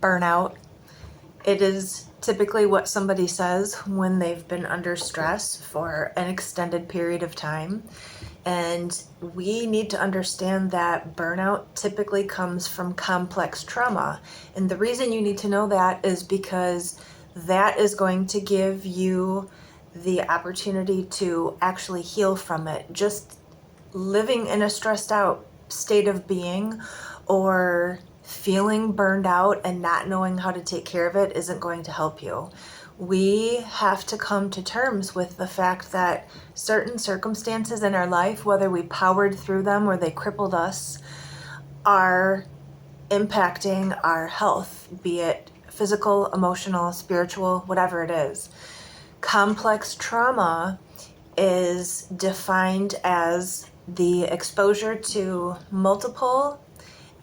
burnout. It is typically what somebody says when they've been under stress for an extended period of time. And we need to understand that burnout typically comes from complex trauma. And the reason you need to know that is because that is going to give you the opportunity to actually heal from it. Just living in a stressed out state of being or feeling burned out and not knowing how to take care of it isn't going to help you. We have to come to terms with the fact that certain circumstances in our life, whether we powered through them or they crippled us, are impacting our health, be it physical, emotional, spiritual, whatever it is. Complex trauma is defined as the exposure to multiple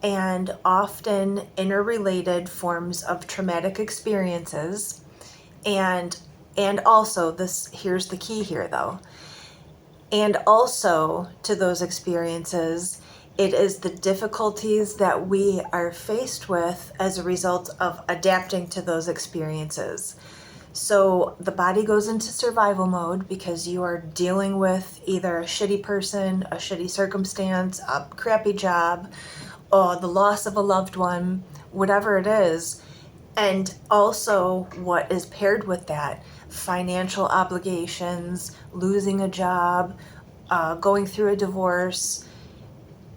and often interrelated forms of traumatic experiences. And also, here's the key here though, and also to those experiences, it is the difficulties that we are faced with as a result of adapting to those experiences. So the body goes into survival mode because you are dealing with either a shitty person, a shitty circumstance, a crappy job, or the loss of a loved one, whatever it is. And also what is paired with that, financial obligations, losing a job, going through a divorce,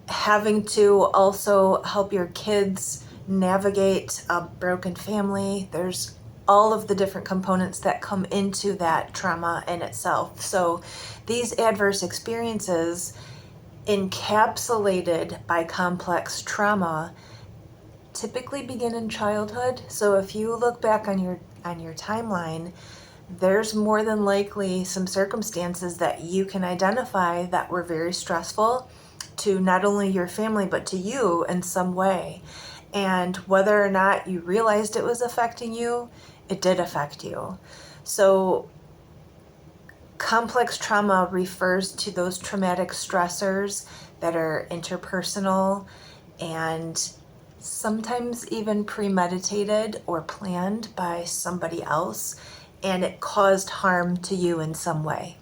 having to also help your kids navigate a broken family. There's all of the different components that come into that trauma in itself. So these adverse experiences encapsulated by complex trauma typically begin in childhood. So if you look back on your timeline, there's more than likely some circumstances that you can identify that were very stressful to not only your family but to you in some way. And whether or not you realized it was affecting you, it did affect you. So complex trauma refers to those traumatic stressors that are interpersonal and sometimes even premeditated or planned by somebody else, and it caused harm to you in some way.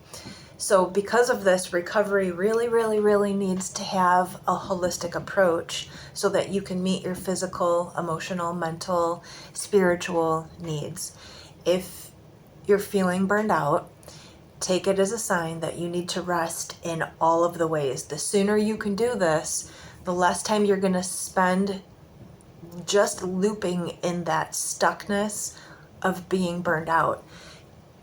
So because of this, recovery really, really, really needs to have a holistic approach so that you can meet your physical, emotional, mental, spiritual needs. If you're feeling burned out, take it as a sign that you need to rest in all of the ways. The sooner you can do this, the less time you're going to spend just looping in that stuckness of being burned out.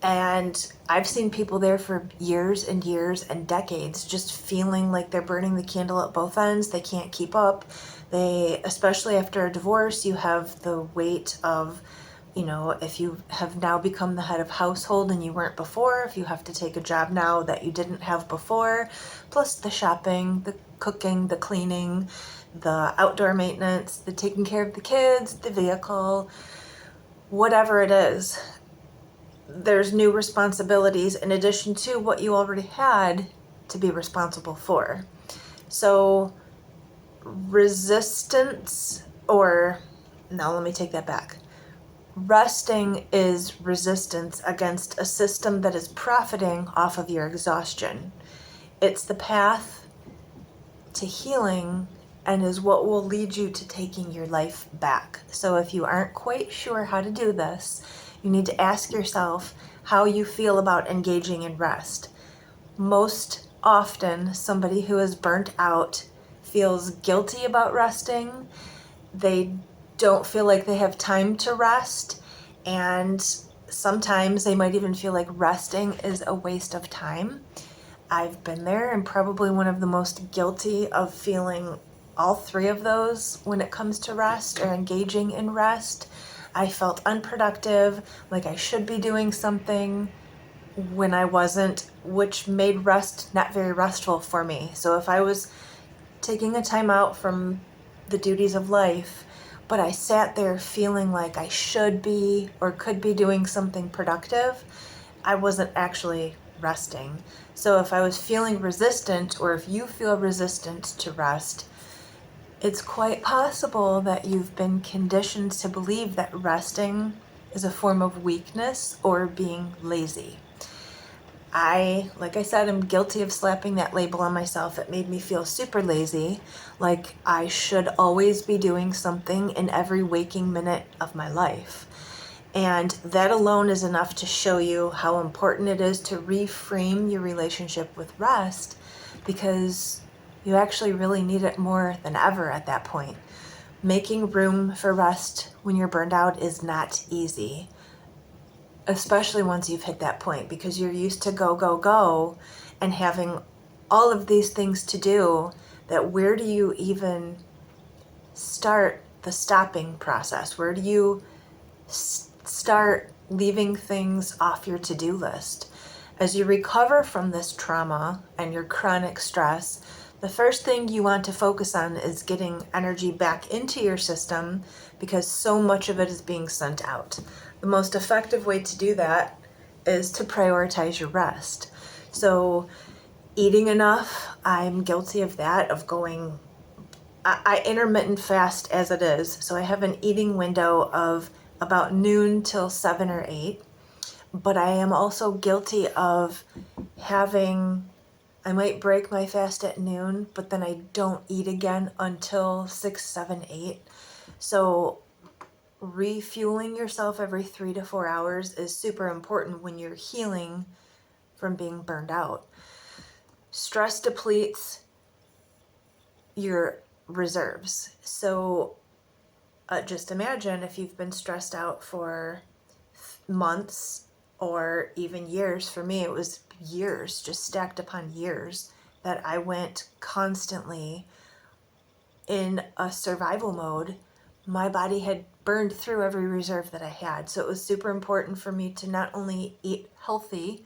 And I've seen people there for years and years and decades just feeling like they're burning the candle at both ends. They can't keep up. Especially after a divorce, you have the weight of, if you have now become the head of household and you weren't before, if you have to take a job now that you didn't have before, plus the shopping, the cooking, the cleaning, the outdoor maintenance, the taking care of the kids, the vehicle, whatever it is. There's new responsibilities in addition to what you already had to be responsible for. So resistance, let me take that back. Resting is resistance against a system that is profiting off of your exhaustion. It's the path to healing and is what will lead you to taking your life back. So if you aren't quite sure how to do this, you need to ask yourself how you feel about engaging in rest. Most often, somebody who is burnt out feels guilty about resting. They don't feel like they have time to rest, and sometimes they might even feel like resting is a waste of time. I've been there and probably one of the most guilty of feeling all three of those when it comes to rest or engaging in rest. I felt unproductive, like I should be doing something when I wasn't, which made rest not very restful for me. So if I was taking a time out from the duties of life, but I sat there feeling like I should be or could be doing something productive, I wasn't actually resting. So if I was feeling resistant, or if you feel resistant to rest, It's quite possible that you've been conditioned to believe that resting is a form of weakness or being lazy. Like I said, I'm guilty of slapping that label on myself. It made me feel super lazy, like I should always be doing something in every waking minute of my life. And that alone is enough to show you how important it is to reframe your relationship with rest, because you actually really need it more than ever at that point. Making room for rest when you're burned out is not easy, especially once you've hit that point, because you're used to go, go, go and having all of these things to do, that where do you even start the stopping process? Where do you start leaving things off your to-do list? As you recover from this trauma and your chronic stress, the first thing you want to focus on is getting energy back into your system, because so much of it is being sent out. The most effective way to do that is to prioritize your rest. So eating enough, I'm guilty of that, of going, I intermittent fast as it is. So I have an eating window of about noon till 7 or 8. But I am also guilty of I might break my fast at noon, but then I don't eat again until 6, 7, 8. So refueling yourself every 3 to 4 hours is super important when you're healing from being burned out. Stress depletes your reserves. So just imagine if you've been stressed out for months or even years. For me, it was years, just stacked upon years, that I went constantly in a survival mode. My body had burned through every reserve that I had. So it was super important for me to not only eat healthy,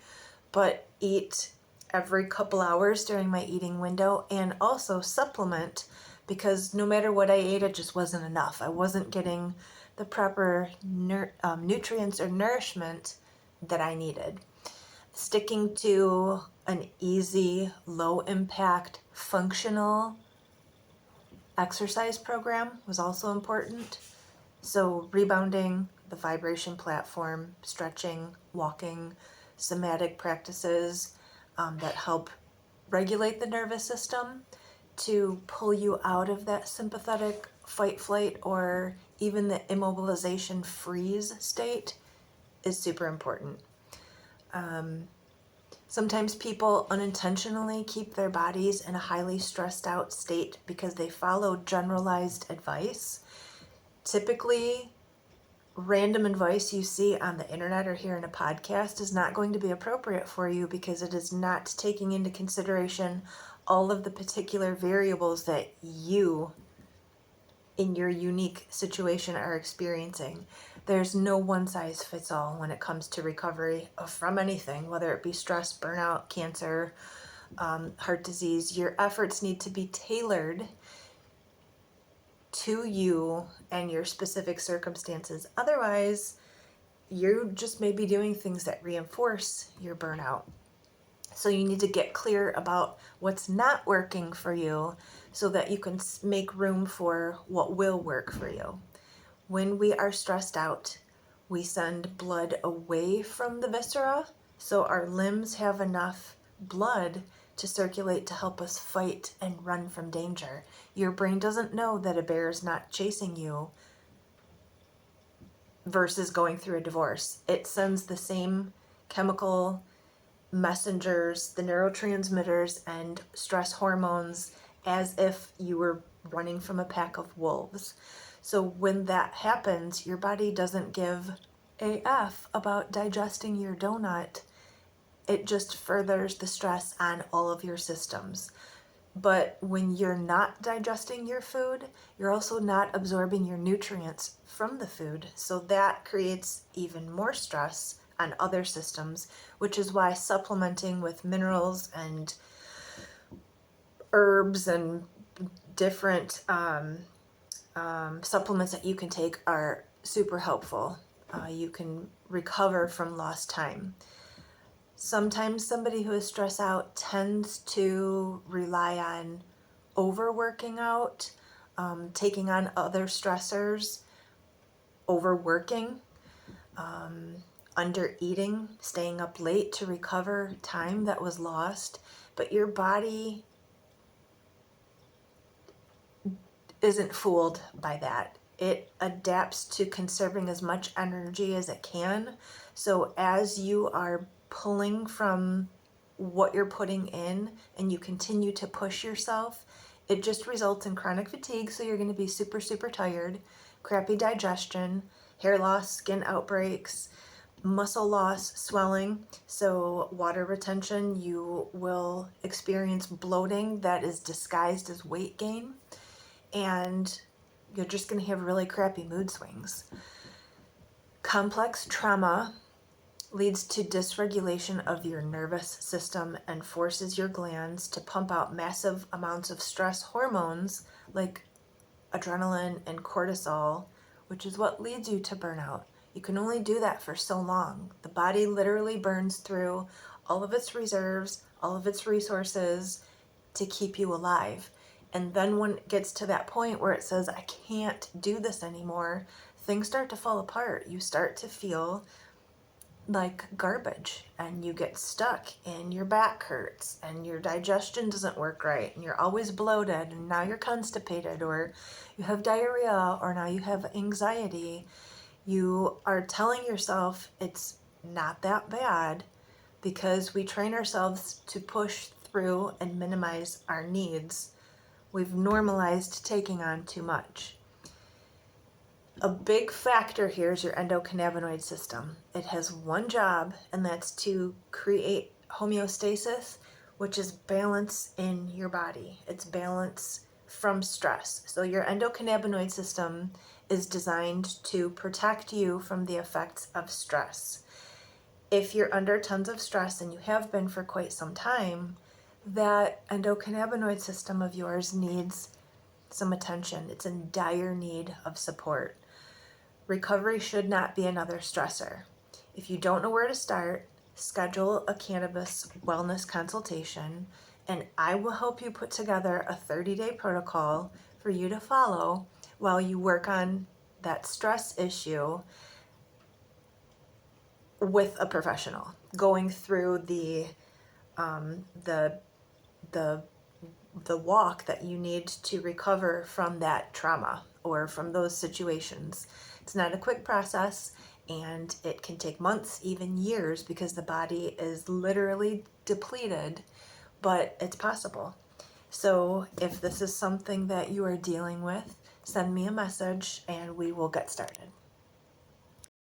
but eat every couple hours during my eating window, and also supplement, because no matter what I ate, it just wasn't enough. I wasn't getting the proper nutrients or nourishment that I needed. Sticking to an easy, low impact, functional exercise program was also important. So rebounding, the vibration platform, stretching, walking, somatic practices that help regulate the nervous system to pull you out of that sympathetic fight, flight, or even the immobilization freeze state is super important. Sometimes people unintentionally keep their bodies in a highly stressed out state because they follow generalized advice. Typically, random advice you see on the internet or hear in a podcast is not going to be appropriate for you, because it is not taking into consideration all of the particular variables that you, in your unique situation, are experiencing. There's no one size fits all when it comes to recovery from anything, whether it be stress, burnout, cancer, heart disease. Your efforts need to be tailored to you and your specific circumstances. Otherwise, you just may be doing things that reinforce your burnout. So you need to get clear about what's not working for you so that you can make room for what will work for you. When we are stressed out, we send blood away from the viscera, so our limbs have enough blood to circulate to help us fight and run from danger. Your brain doesn't know that a bear is not chasing you versus going through a divorce. It sends the same chemical messengers, the neurotransmitters and stress hormones, as if you were running from a pack of wolves. So when that happens, your body doesn't give a F about digesting your donut. It just furthers the stress on all of your systems. But when you're not digesting your food, you're also not absorbing your nutrients from the food. So that creates even more stress on other systems, which is why supplementing with minerals and herbs and different supplements that you can take are super helpful. You can recover from lost time. Sometimes somebody who is stressed out tends to rely on overworking out, taking on other stressors, overworking, under eating, staying up late to recover time that was lost. But your body isn't fooled by that. It adapts to conserving as much energy as it can. So as you are pulling from what you're putting in and you continue to push yourself, it just results in chronic fatigue. So you're going to be super, super tired, crappy digestion, hair loss, skin outbreaks, muscle loss, swelling. So water retention, you will experience bloating that is disguised as weight gain. And you're just going to have really crappy mood swings. Complex trauma leads to dysregulation of your nervous system and forces your glands to pump out massive amounts of stress hormones like adrenaline and cortisol, which is what leads you to burnout. You can only do that for so long. The body literally burns through all of its reserves, all of its resources to keep you alive. And then when it gets to that point where it says, I can't do this anymore, things start to fall apart. You start to feel like garbage and you get stuck and your back hurts and your digestion doesn't work right and you're always bloated and now you're constipated or you have diarrhea or now you have anxiety. You are telling yourself it's not that bad because we train ourselves to push through and minimize our needs. We've normalized taking on too much. A big factor here is your endocannabinoid system. It has one job, and that's to create homeostasis, which is balance in your body. It's balance from stress. So your endocannabinoid system is designed to protect you from the effects of stress. If you're under tons of stress, and you have been for quite some time, that endocannabinoid system of yours needs some attention. It's in dire need of support. Recovery should not be another stressor. If you don't know where to start, schedule a cannabis wellness consultation, and I will help you put together a 30-day protocol for you to follow while you work on that stress issue with a professional, going through the walk that you need to recover from that trauma or from those situations. It's not a quick process and it can take months, even years, because the body is literally depleted, but it's possible. So if this is something that you are dealing with, send me a message and we will get started.